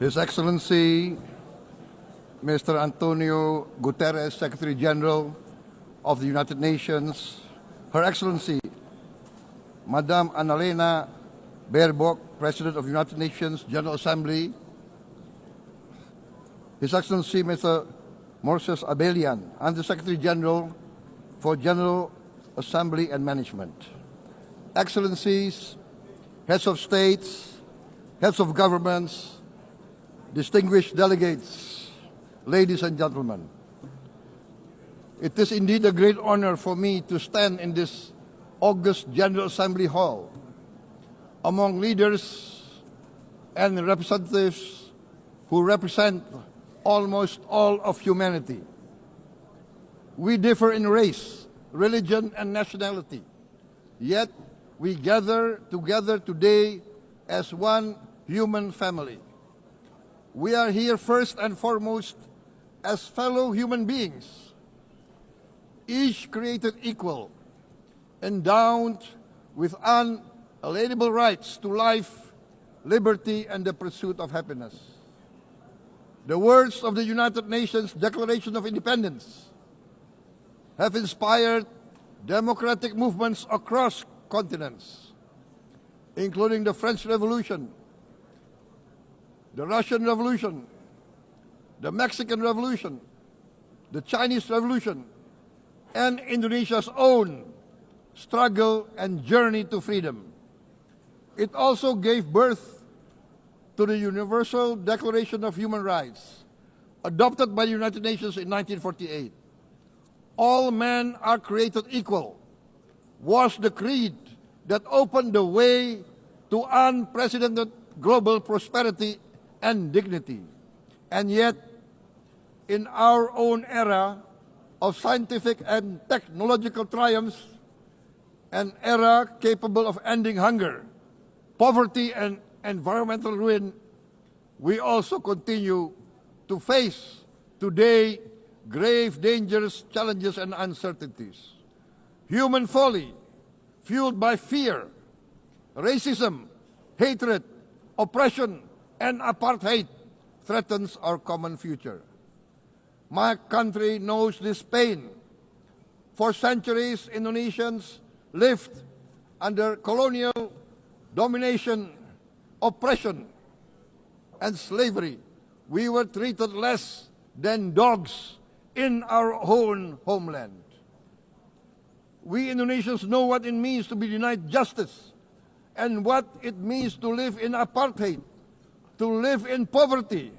His Excellency, Mr. Antonio Guterres, Secretary General of the United Nations, Her Excellency, Madam Annalena Baerbock, President of the United Nations General Assembly, His Excellency, Mr. Moses Abelian, Under-Secretary General for General Assembly and Management, Excellencies, Heads of States, Heads of Governments, distinguished delegates, ladies and gentlemen. It is indeed a great honor for me to stand in this august General Assembly Hall among leaders and representatives who represent almost all of humanity. We differ in race, religion, and nationality, yet we gather together today as one human family. We are here first and foremost as fellow human beings, each created equal, endowed with unalienable rights to life, liberty, and the pursuit of happiness. The words of the United Nations Declaration of Independence have inspired democratic movements across continents, including the French Revolution, the Russian Revolution, the Mexican Revolution, the Chinese Revolution, and Indonesia's own struggle and journey to freedom. It also gave birth to the Universal Declaration of Human Rights, adopted by the United Nations in 1948. All men are created equal was the creed that opened the way to unprecedented global prosperity and dignity. And yet, in our own era of scientific and technological triumphs, an era capable of ending hunger, poverty, and environmental ruin, we also continue to face today grave dangers, challenges, and uncertainties. Human folly, fueled by fear, racism, hatred, oppression, and apartheid, threatens our common future. My country knows this pain. For centuries, Indonesians lived under colonial domination, oppression, and slavery. We were treated less than dogs in our own homeland. We Indonesians know what it means to be denied justice and what it means to live in apartheid, to live in poverty,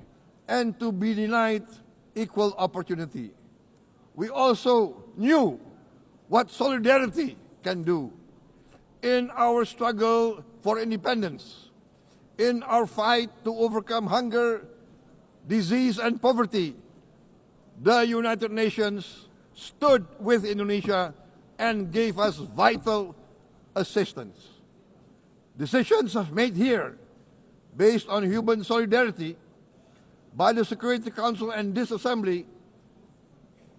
and to be denied equal opportunity. We also knew what solidarity can do in our struggle for independence, in our fight to overcome hunger, disease, and poverty. The United Nations stood with Indonesia and gave us vital assistance. Decisions made here based on human solidarity by the Security Council and this Assembly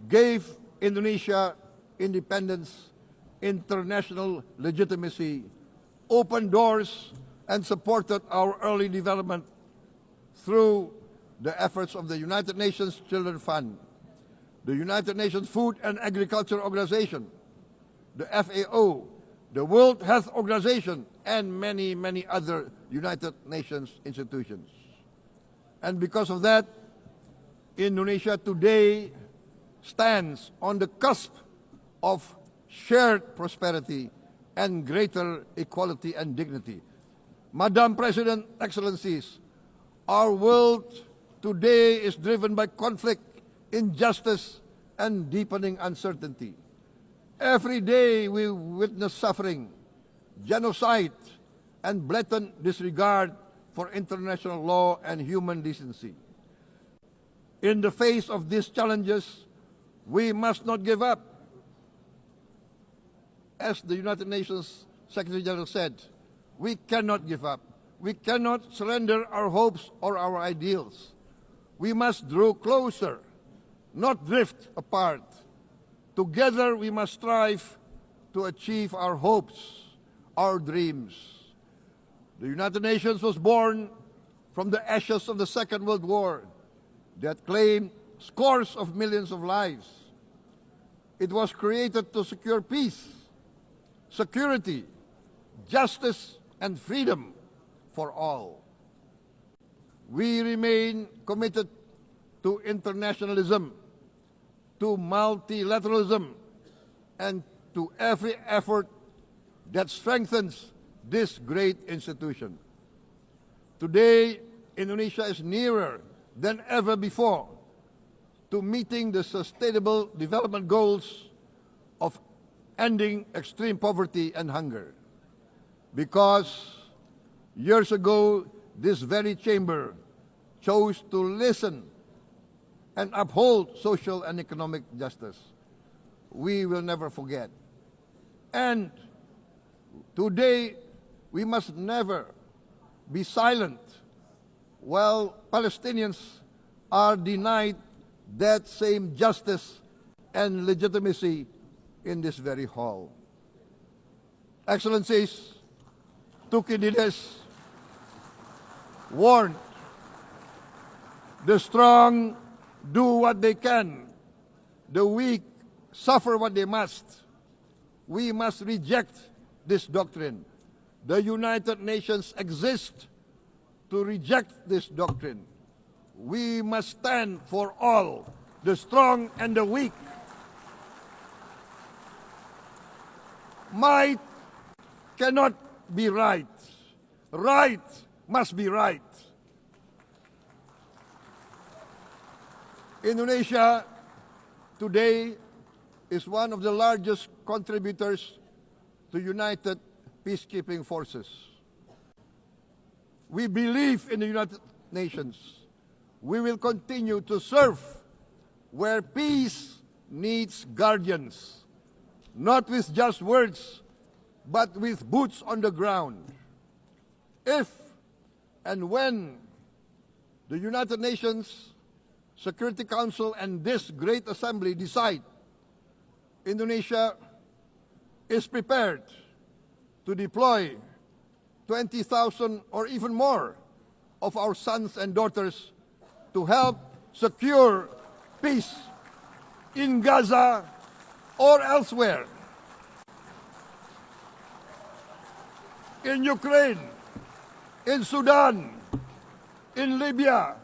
gave Indonesia independence, international legitimacy, opened doors, and supported our early development through the efforts of the United Nations Children Fund, the United Nations Food and Agriculture Organization, the FAO, the World Health Organization, and many, many other United Nations institutions. And because of that, Indonesia today stands on the cusp of shared prosperity and greater equality and dignity. Madam President, Excellencies, our world today is driven by conflict, injustice, and deepening uncertainty. Every day we witness suffering, genocide, and blatant disregard for international law and human decency. In the face of these challenges, we must not give up. As the United Nations Secretary General said, we cannot give up. We cannot surrender our hopes or our ideals. We must draw closer, not drift apart. Together we must strive to achieve our hopes, our dreams. The United Nations was born from the ashes of the Second World War that claimed scores of millions of lives. It was created to secure peace, security, justice, and freedom for all. We remain committed to internationalism, to multilateralism, and to every effort that strengthens this great institution. Today, Indonesia is nearer than ever before to meeting the sustainable development goals of ending extreme poverty and hunger. Because years ago, this very chamber chose to listen and uphold social and economic justice. We will never forget. And today, we must never be silent while Palestinians are denied that same justice and legitimacy in this very hall. Excellencies, Thucydides warned, the strong do what they can, the weak suffer what they must. We must reject this doctrine. The United Nations exist to reject this doctrine. We must stand for all, the strong and the weak. Might cannot be right. Right must be right. Indonesia today is one of the largest contributors to United Peacekeeping Forces. We believe in the United Nations. We will continue to serve where peace needs guardians, not with just words, but with boots on the ground. If and when the United Nations Security Council and this great assembly decide Indonesia is prepared to deploy 20,000 or even more of our sons and daughters to help secure peace in Gaza or elsewhere, in Ukraine, in Sudan, in Libya,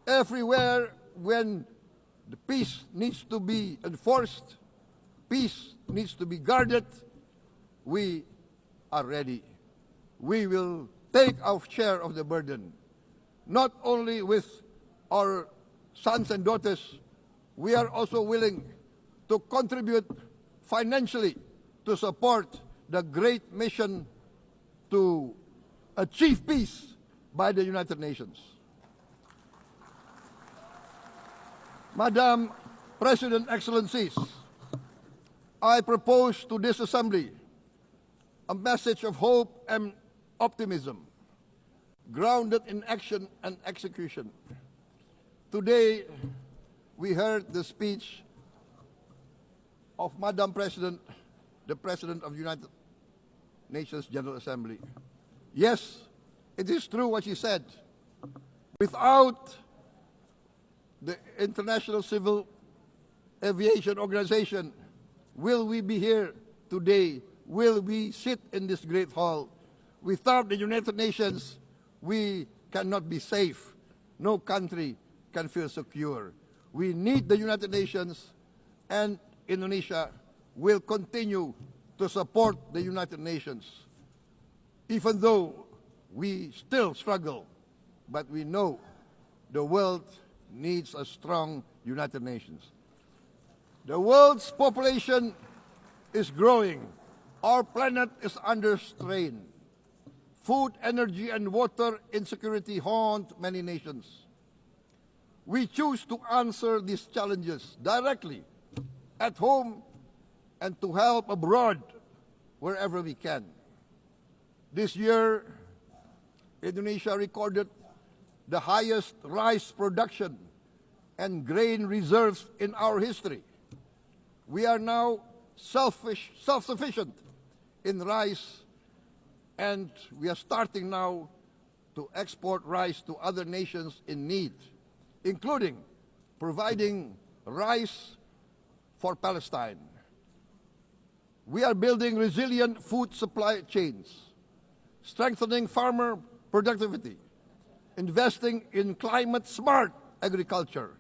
everywhere when the peace needs to be enforced, peace needs to be guarded, we are ready. We will take our share of the burden, not only with our sons and daughters, we are also willing to contribute financially to support the great mission to achieve peace by the United Nations. Madam President, Excellencies, I propose to this Assembly a message of hope and optimism, grounded in action and execution. Today, we heard the speech of Madam President, the President of the United Nations General Assembly. Yes, it is true what she said. Without the International Civil Aviation Organization, will we be here today? Will we sit in this great hall? Without the United Nations, we cannot be safe. No country can feel secure. We need the United Nations, and Indonesia will continue to support the United Nations, even though we still struggle. But we know the world needs a strong United Nations. The world's population is growing. Our planet is under strain. Food, energy, and water insecurity haunt many nations. We choose to answer these challenges directly at home and to help abroad wherever we can. This year, Indonesia recorded the highest rice production and grain reserves in our history. We are now self-sufficient in rice, and we are starting now to export rice to other nations in need, including providing rice for Palestine. We are building resilient food supply chains, strengthening farmer productivity, investing in climate-smart agriculture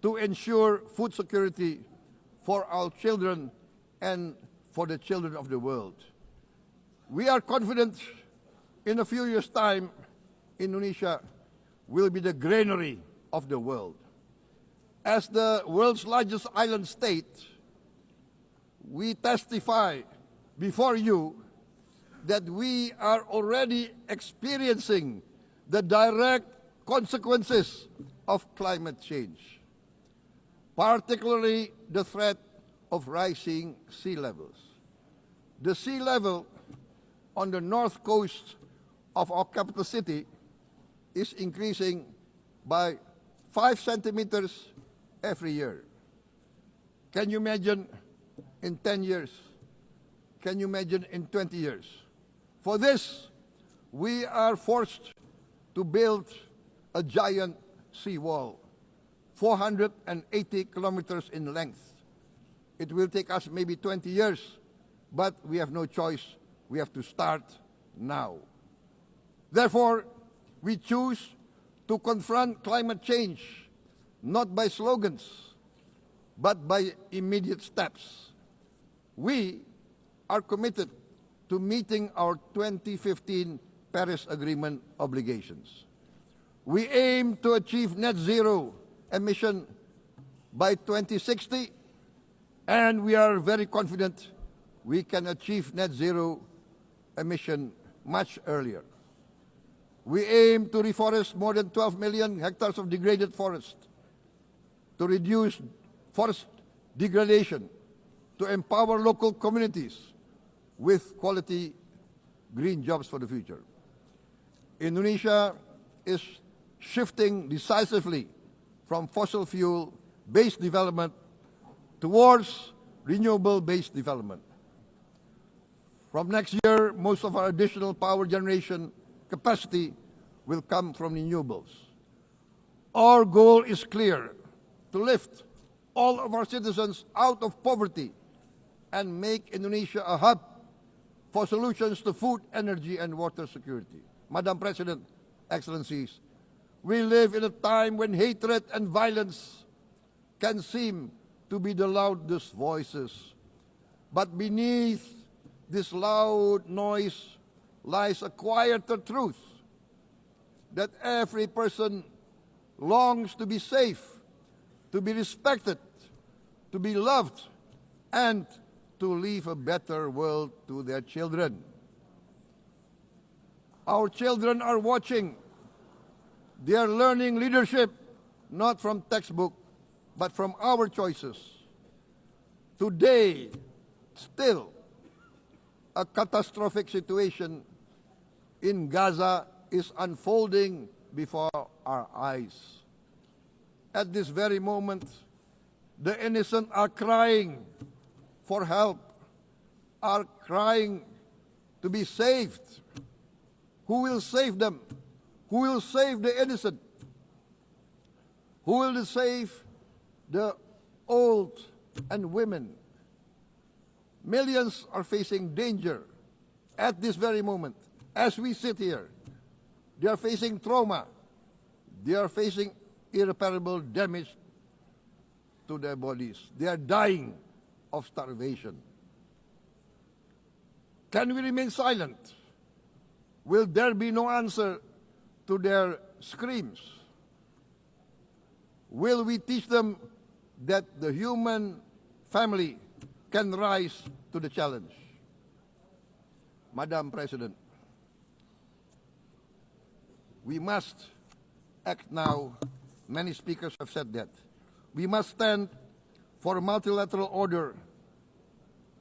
to ensure food security for our children and for the children of the world. We are confident in a few years' time, Indonesia will be the granary of the world. As the world's largest island state, we testify before you that we are already experiencing the direct consequences of climate change, particularly the threat of rising sea levels. The sea level on the north coast of our capital city is increasing by 5 centimeters every year. Can you imagine in 10 years? Can you imagine in 20 years? For this, we are forced to build a giant seawall, 480 kilometers in length. It will take us maybe 20 years, but we have no choice. We have to start now. Therefore, we choose to confront climate change not by slogans, but by immediate steps. We are committed to meeting our 2015 Paris Agreement obligations. We aim to achieve net zero emission by 2060, and we are very confident we can achieve net zero emission much earlier. We aim to reforest more than 12 million hectares of degraded forest, to reduce forest degradation, to empower local communities with quality green jobs for the future. Indonesia is shifting decisively from fossil fuel-based development towards renewable-based development. From next year, most of our additional power generation capacity will come from renewables. Our goal is clear: to lift all of our citizens out of poverty and make Indonesia a hub for solutions to food, energy, and water security. Madam President, Excellencies, we live in a time when hatred and violence can seem to be the loudest voices. But beneath this loud noise lies a quieter truth, that every person longs to be safe, to be respected, to be loved, and to leave a better world to their children. Our children are watching. They are learning leadership not from textbook, but from our choices. Today, still, a catastrophic situation in Gaza is unfolding before our eyes. At this very moment, the innocent are crying for help, are crying to be saved. Who will save them? Who will save the innocent? Who will save the old and women? Millions are facing danger at this very moment. As we sit here, they are facing trauma. They are facing irreparable damage to their bodies. They are dying of starvation. Can we remain silent? Will there be no answer to their screams? Will we teach them that the human family can rise to the challenge? Madam President, we must act now. Many speakers have said that. We must stand for a multilateral order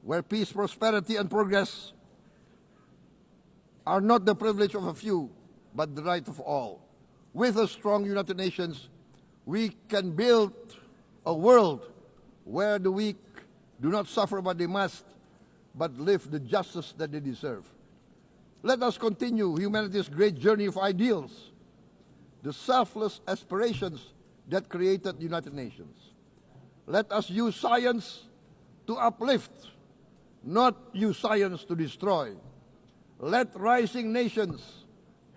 where peace, prosperity, and progress are not the privilege of a few, but the right of all. With a strong United Nations, we can build a world where the weak do not suffer what they must, but live the justice that they deserve. Let us continue humanity's great journey of ideals, the selfless aspirations that created the United Nations. Let us use science to uplift, not use science to destroy. Let rising nations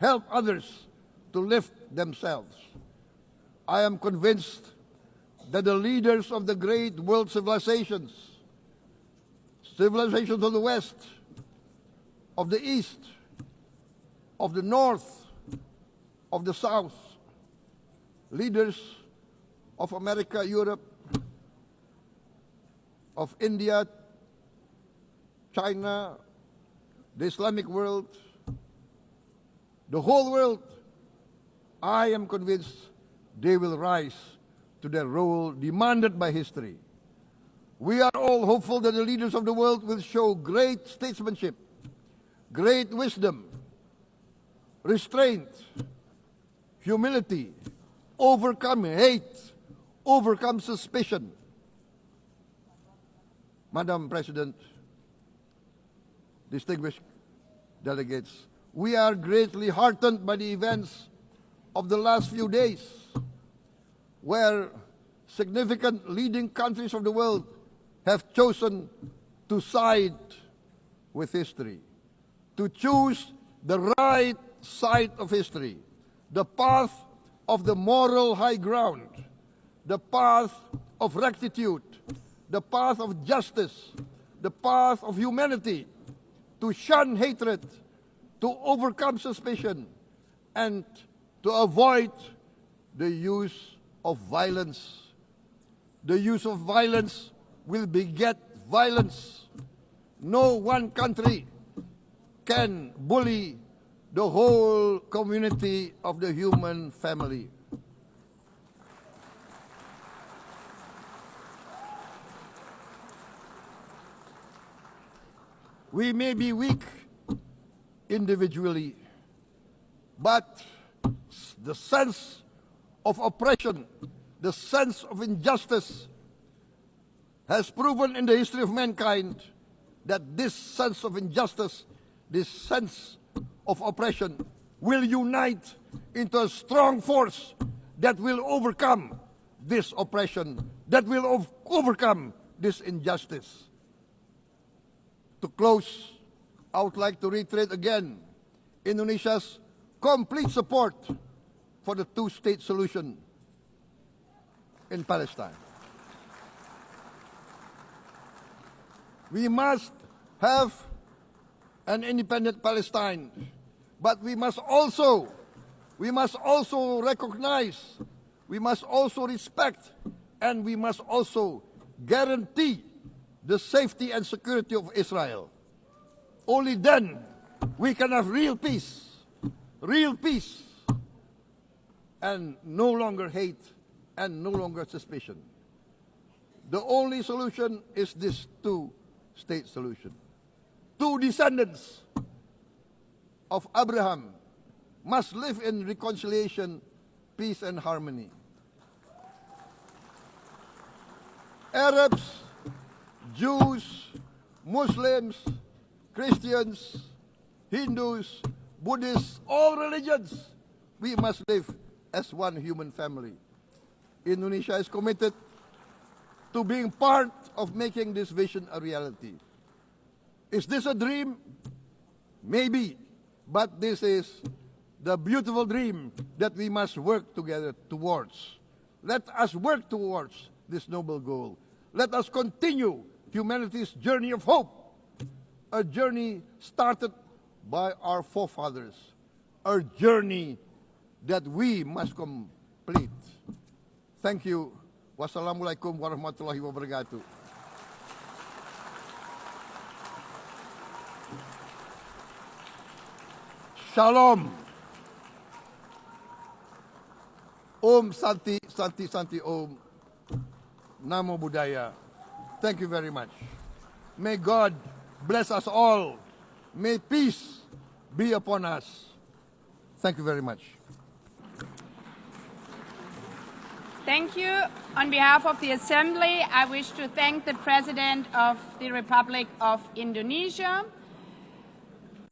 help others to lift themselves. I am convinced that the leaders of the great world civilizations of the West, of the East, of the North, of the South, leaders of America, Europe, of India, China, the Islamic world, the whole world, I am convinced they will rise to their role demanded by history. We are all hopeful that the leaders of the world will show great statesmanship, great wisdom, restraint, humility, overcome hate, overcome suspicion. Madam President, distinguished delegates, we are greatly heartened by the events of the last few days, where significant leading countries of the world have chosen to side with history, to choose the right side of history, the path of the moral high ground, the path of rectitude, the path of justice, the path of humanity, to shun hatred, to overcome suspicion, and to avoid the use of violence. The use of violence will beget violence. No one country can bully the whole community of the human family. We may be weak individually, but the sense of oppression, the sense of injustice has proven in the history of mankind that this sense of injustice, this sense of oppression will unite into a strong force that will overcome this oppression, that will overcome this injustice. To close, I would like to reiterate again Indonesia's complete support for the two-state solution in Palestine. We must have an independent Palestine, but we must also recognize, we must also respect, and we must also guarantee the safety and security of Israel. Only then we can have real peace, and no longer hate and no longer suspicion. The only solution is this two-state solution. Two descendants of Abraham must live in reconciliation, peace, and harmony. Arabs, Jews, Muslims, Christians, Hindus, Buddhists, all religions, we must live as one human family. Indonesia is committed to being part of making this vision a reality. Is this a dream? Maybe, but this is the beautiful dream that we must work together towards. Let us work towards this noble goal. Let us continue humanity's journey of hope, a journey started by our forefathers, a journey that we must complete. Thank you. Wassalamualaikum warahmatullahi wabarakatuh. Shalom. Om Santi, Santi, Santi Om. Namo Buddhaya. Thank you very much. May God bless us all. May peace be upon us. Thank you very much. Thank you. On behalf of the Assembly, I wish to thank the President of the Republic of Indonesia,